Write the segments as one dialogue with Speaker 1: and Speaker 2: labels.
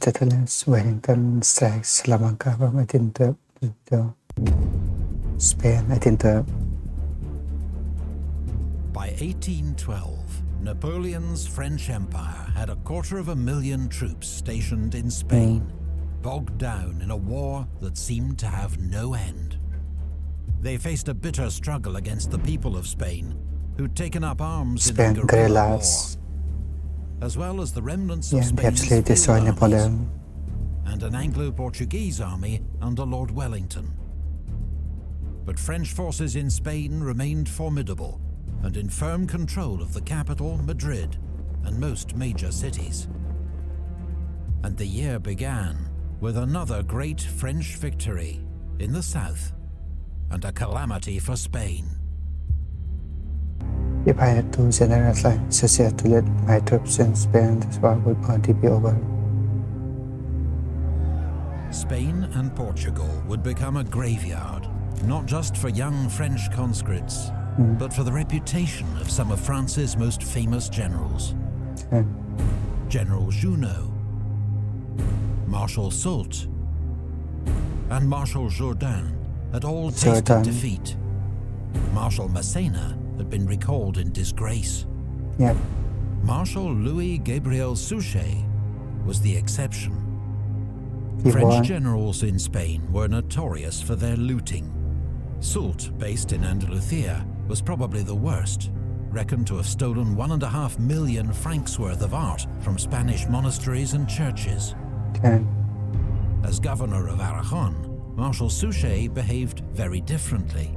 Speaker 1: Italyans, Wellington Strikes, Salamanca from 1812, Spain 1812.
Speaker 2: By 1812, Napoleon's French Empire had 250,000 troops stationed in Spain, bogged down in a war that seemed to have no end. They faced a bitter struggle against the people of Spain, who'd taken up arms in the guerrilla war, as well as the remnants of Spain's field armies and an Anglo-Portuguese army under Lord Wellington. But French forces in Spain remained formidable and in firm control of the capital, Madrid, and most major cities. And the year began with another great French victory in the south, and a calamity for Spain.
Speaker 1: If I had to generalize, suggest to let my troops in Spain, this war would already be over.
Speaker 2: Spain and Portugal would become a graveyard, not just for young French conscripts, but for the reputation of some of France's most famous generals. General Junot, Marshal Soult, and Marshal Jourdan had all tasted defeat. Marshal Massena had been recalled in disgrace. Marshal Louis Gabriel Suchet was the exception. French generals in Spain were notorious for their looting. Soult, based in Andalusia, was probably the worst, reckoned to have stolen 1.5 million francs worth of art from Spanish monasteries and churches. As governor of Aragon, Marshal Suchet behaved very differently.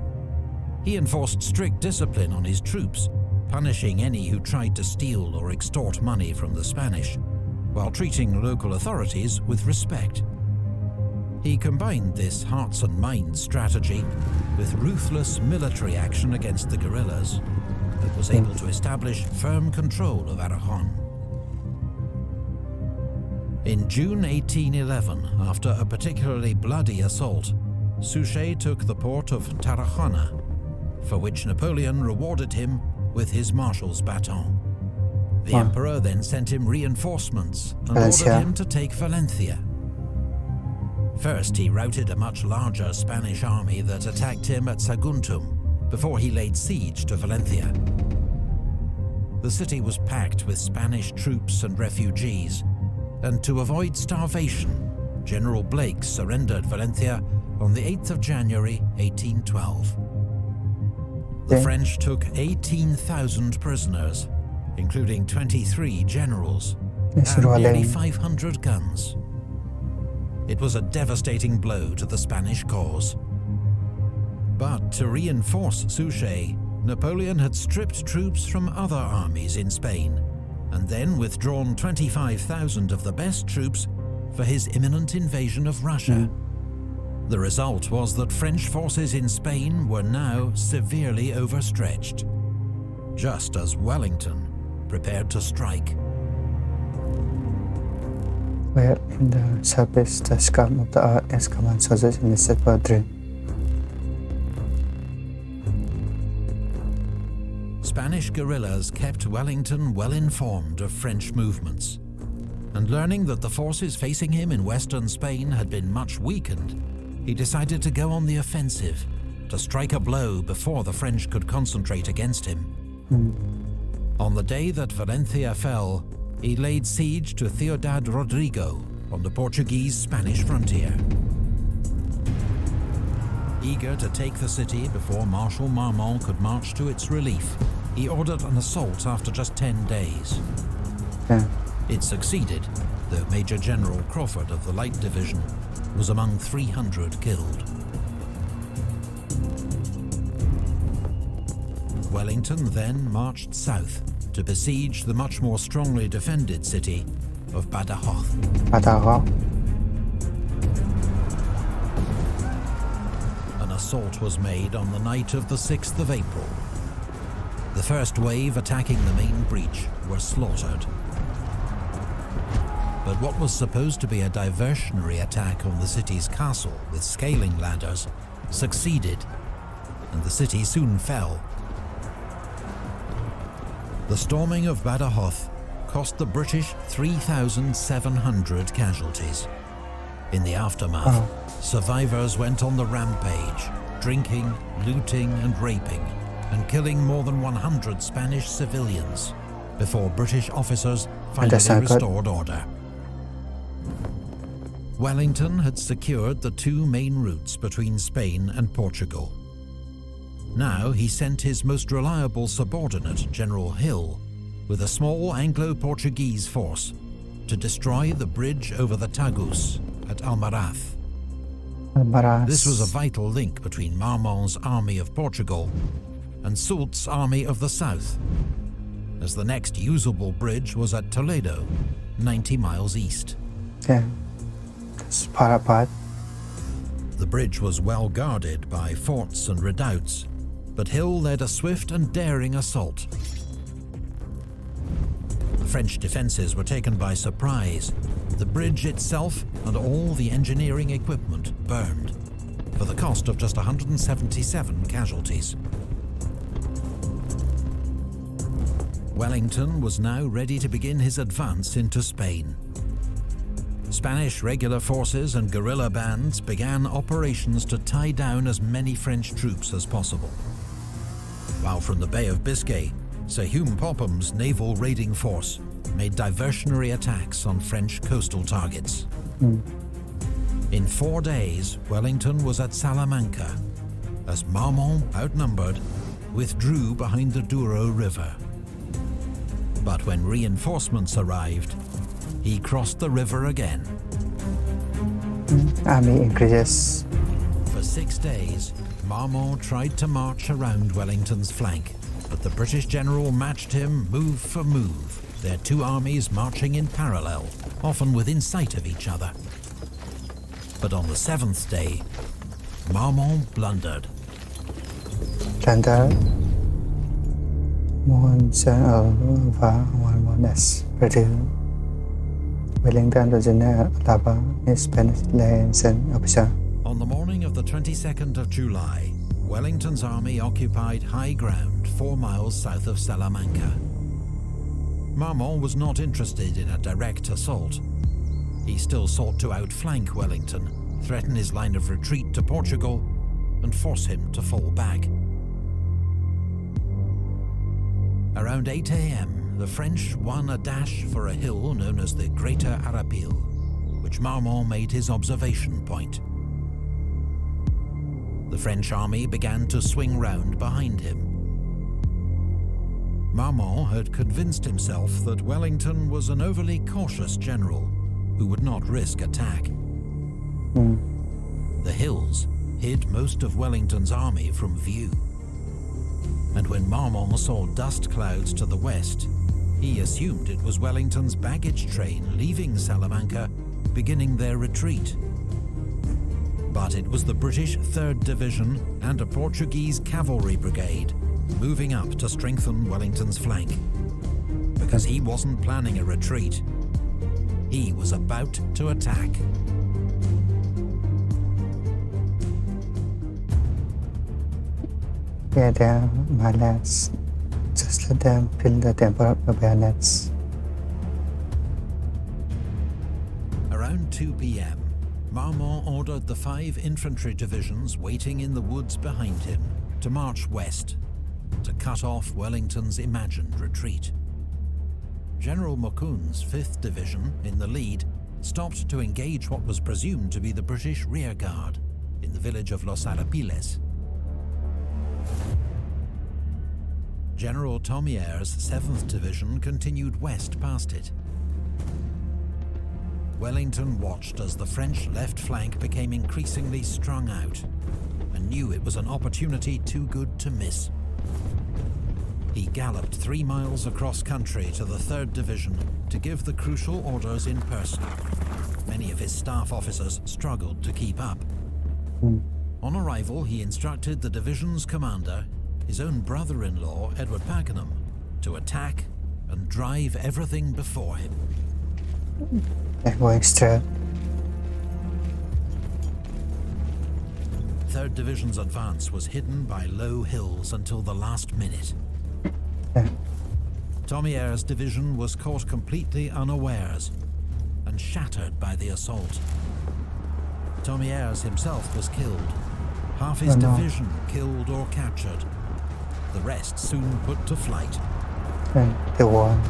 Speaker 2: He enforced strict discipline on his troops, punishing any who tried to steal or extort money from the Spanish, while treating local authorities with respect. He combined this hearts and minds strategy with ruthless military action against the guerrillas that was able to establish firm control of Aragon. In June 1811, after a particularly bloody assault, Suchet took the port of Tarragona, for which Napoleon rewarded him with his marshal's baton. The emperor then sent him reinforcements and ordered him to take Valencia. First, he routed a much larger Spanish army that attacked him at Saguntum before he laid siege to Valencia. The city was packed with Spanish troops and refugees, and to avoid starvation, General Blake surrendered Valencia on the 8th of January 1812. The French took 18,000 prisoners, including 23 generals, and nearly 500 guns. It was a devastating blow to the Spanish cause. But to reinforce Suchet, Napoleon had stripped troops from other armies in Spain, and then withdrawn 25,000 of the best troops for his imminent invasion of Russia. The result was that French forces in Spain were now severely overstretched, just as Wellington prepared to strike.
Speaker 1: Where in the surface the scum of the earth as common soldiers in the set for dream.
Speaker 2: Spanish guerrillas kept Wellington well informed of French movements, and learning that the forces facing him in western Spain had been much weakened, he decided to go on the offensive, to strike a blow before the French could concentrate against him. On the day that Valencia fell, he laid siege to Ciudad Rodrigo on the Portuguese-Spanish frontier. Eager to take the city before Marshal Marmont could march to its relief, he ordered an assault after just 10 days. It succeeded, though Major General Crawford of the Light Division was among 300 killed. Wellington then marched south to besiege the much more strongly defended city of Badajoz. An assault was made on the night of the 6th of April. The first wave attacking the main breach were slaughtered. But what was supposed to be a diversionary attack on the city's castle with scaling ladders succeeded, and the city soon fell. The storming of Badajoz cost the British 3,700 casualties. In the aftermath, survivors went on the rampage, drinking, looting and raping, and killing more than 100 Spanish civilians before British officers finally restored order. Wellington had secured the two main routes between Spain and Portugal. Now he sent his most reliable subordinate, General Hill, with a small Anglo-Portuguese force to destroy the bridge over the Tagus at Almaraz. This was a vital link between Marmont's army of Portugal and Soult's army of the south, as the next usable bridge was at Toledo, 90 miles east.
Speaker 1: Yeah, it's far apart.
Speaker 2: The bridge was well guarded by forts and redoubts, but Hill led a swift and daring assault. The French defences were taken by surprise. The bridge itself and all the engineering equipment burned, for the cost of just 177 casualties. Wellington was now ready to begin his advance into Spain. Spanish regular forces and guerrilla bands began operations to tie down as many French troops as possible. While from the Bay of Biscay, Sir Hugh Popham's naval raiding force made diversionary attacks on French coastal targets. In 4 days, Wellington was at Salamanca, as Marmont, outnumbered, withdrew behind the Douro River. But when reinforcements arrived, he crossed the river again.
Speaker 1: Army increases.
Speaker 2: For 6 days, Marmont tried to march around Wellington's flank, but the British general matched him move for move, their two armies marching in parallel, often within sight of each other. But on the 7th day, Marmont blundered.
Speaker 1: Thunder. Wellington was in Alaba, in Spanish lands and Opsa.
Speaker 2: On the morning of the 22nd of July, Wellington's army occupied high ground 4 miles south of Salamanca. Marmont was not interested in a direct assault. He still sought to outflank Wellington, threaten his line of retreat to Portugal, and force him to fall back. Around 8 a.m., the French won a dash for a hill known as the Greater Arapil, which Marmont made his observation point. The French army began to swing round behind him. Marmont had convinced himself that Wellington was an overly cautious general who would not risk attack. The hills hid most of Wellington's army from view. And when Marmont saw dust clouds to the west, he assumed it was Wellington's baggage train leaving Salamanca, beginning their retreat. But it was the British 3rd Division and a Portuguese cavalry brigade moving up to strengthen Wellington's flank. Because he wasn't planning a retreat, he was about to attack.
Speaker 1: Yeah, there, my lads. Just let them fill the temple of the bayonets.
Speaker 2: Around 2 p.m., Marmont ordered the 5 infantry divisions waiting in the woods behind him to march west, to cut off Wellington's imagined retreat. General Mokoon's 5th Division, in the lead, stopped to engage what was presumed to be the British rearguard in the village of Los Arapiles. General Thomier's 7th Division continued west past it. Wellington watched as the French left flank became increasingly strung out and knew it was an opportunity too good to miss. He galloped 3 miles across country to the 3rd Division to give the crucial orders in person. Many of his staff officers struggled to keep up. On arrival, he instructed the division's commander, his own brother-in-law, Edward Pakenham, to attack and drive everything before him.
Speaker 1: They're going straight.
Speaker 2: 3rd Division's advance was hidden by low hills until the last minute.
Speaker 1: Yeah.
Speaker 2: Thomier's division was caught completely unawares and shattered by the assault. Thomier's himself was killed, half his division killed or captured, the rest soon put to flight.
Speaker 1: And they won.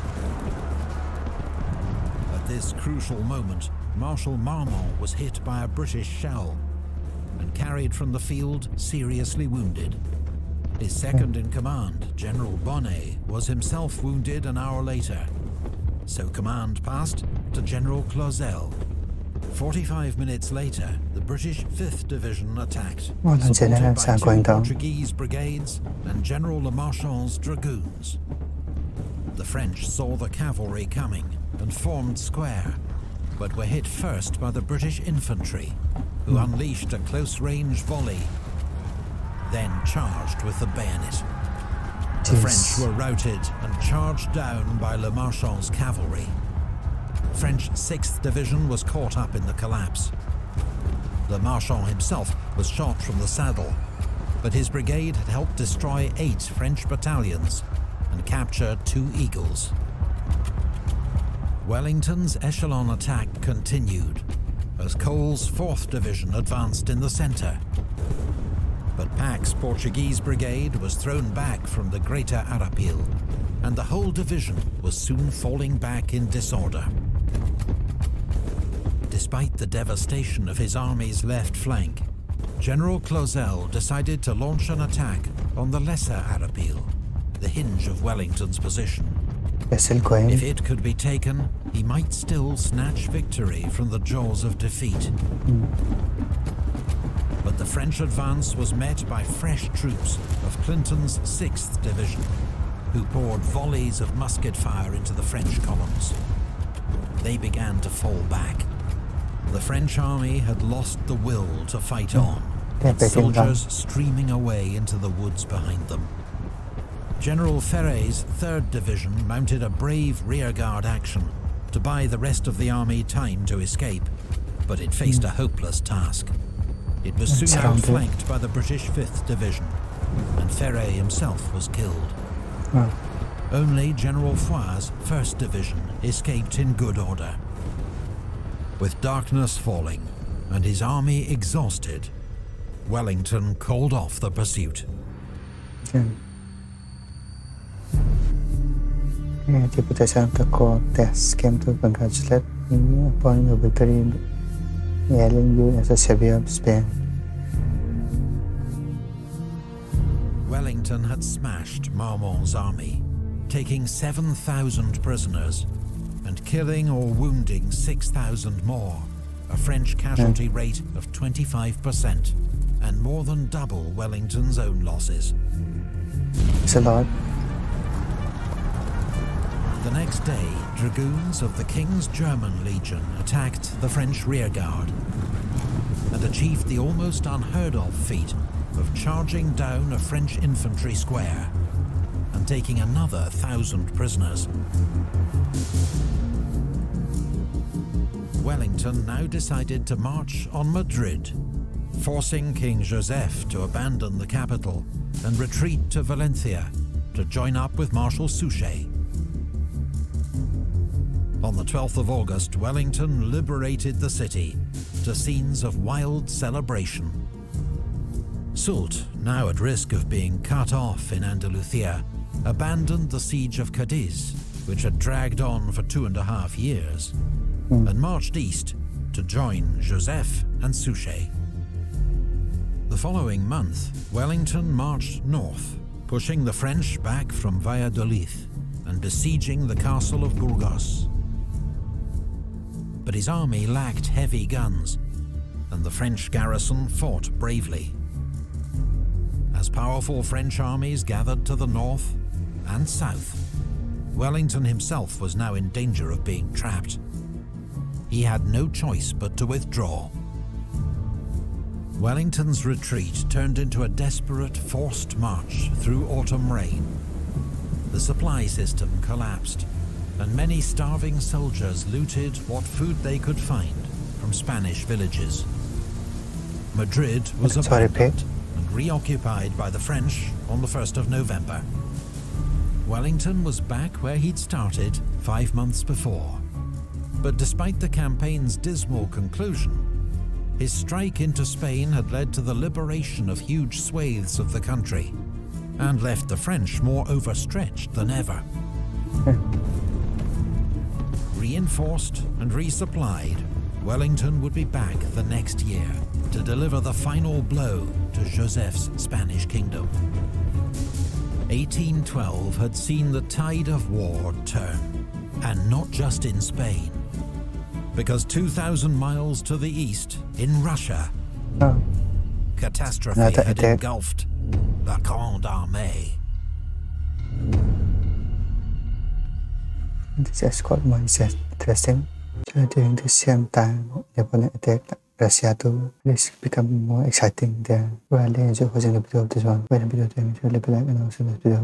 Speaker 2: At this crucial moment, Marshal Marmont was hit by a British shell and carried from the field seriously wounded. His second-in-command, General Bonnet, was himself wounded an hour later, so command passed to General Clausel. 45 minutes later, the British 5th Division attacked, supported by two Portuguese brigades and General Le Marchand's dragoons. The French saw the cavalry coming and formed square, but were hit first by the British infantry, who unleashed a close-range volley, then charged with the bayonet. The French were routed and charged down by Le Marchand's cavalry. French 6th Division was caught up in the collapse. Le Marchand himself was shot from the saddle, but his brigade had helped destroy 8 French battalions and capture 2 Eagles. Wellington's echelon attack continued as Cole's 4th Division advanced in the centre. But Pack's Portuguese brigade was thrown back from the Greater Arapil, and the whole division was soon falling back in disorder. Despite the devastation of his army's left flank, General Clausel decided to launch an attack on the Lesser Arapil, the hinge of Wellington's position. If it could be taken, he might still snatch victory from the jaws of defeat. But the French advance was met by fresh troops of Clinton's 6th Division, who poured volleys of musket fire into the French columns. They began to fall back. The French army had lost the will to fight on, its soldiers streaming away into the woods behind them. General Ferré's 3rd Division mounted a brave rearguard action to buy the rest of the army time to escape, but it faced a hopeless task. It was soon outflanked by the British 5th Division, and Ferré himself was killed. Only General Foy's 1st Division escaped in good order. With darkness falling and his army exhausted, Wellington called off the pursuit.
Speaker 1: Deputation to court test came to congratulate me upon your victory, hailing you as a savior of Spain.
Speaker 2: Wellington had smashed Marmont's army, taking 7,000 prisoners and killing or wounding 6,000 more, a French casualty rate of 25%, and more than double Wellington's own losses.
Speaker 1: It's a lot.
Speaker 2: The next day, dragoons of the King's German Legion attacked the French rearguard and achieved the almost unheard-of feat of charging down a French infantry square and taking another 1,000 prisoners. Wellington now decided to march on Madrid, forcing King Joseph to abandon the capital and retreat to Valencia to join up with Marshal Suchet. On the 12th of August, Wellington liberated the city to scenes of wild celebration. Soult, now at risk of being cut off in Andalusia, abandoned the siege of Cadiz, which had dragged on for 2.5 years, and marched east to join Joseph and Suchet. The following month, Wellington marched north, pushing the French back from Valladolid and besieging the castle of Burgos. But his army lacked heavy guns, and the French garrison fought bravely. As powerful French armies gathered to the north and south, Wellington himself was now in danger of being trapped. He had no choice but to withdraw. Wellington's retreat turned into a desperate, forced march through autumn rain. The supply system collapsed, and many starving soldiers looted what food they could find from Spanish villages. Madrid was abandoned and reoccupied by the French on the 1st of November. Wellington was back where he'd started 5 months before. But despite the campaign's dismal conclusion, his strike into Spain had led to the liberation of huge swathes of the country and left the French more overstretched than ever. Reinforced and resupplied, Wellington would be back the next year to deliver the final blow to Joseph's Spanish kingdom. 1812 had seen the tide of war turn, and not just in Spain, because 2,000 miles to the east, in Russia, catastrophe had engulfed la Grande Armée.
Speaker 1: This escort is interesting. During the same time, Napoleon attacked Russia too. This become more exciting than while enjoy watching the video of this one. When the video to like and also the video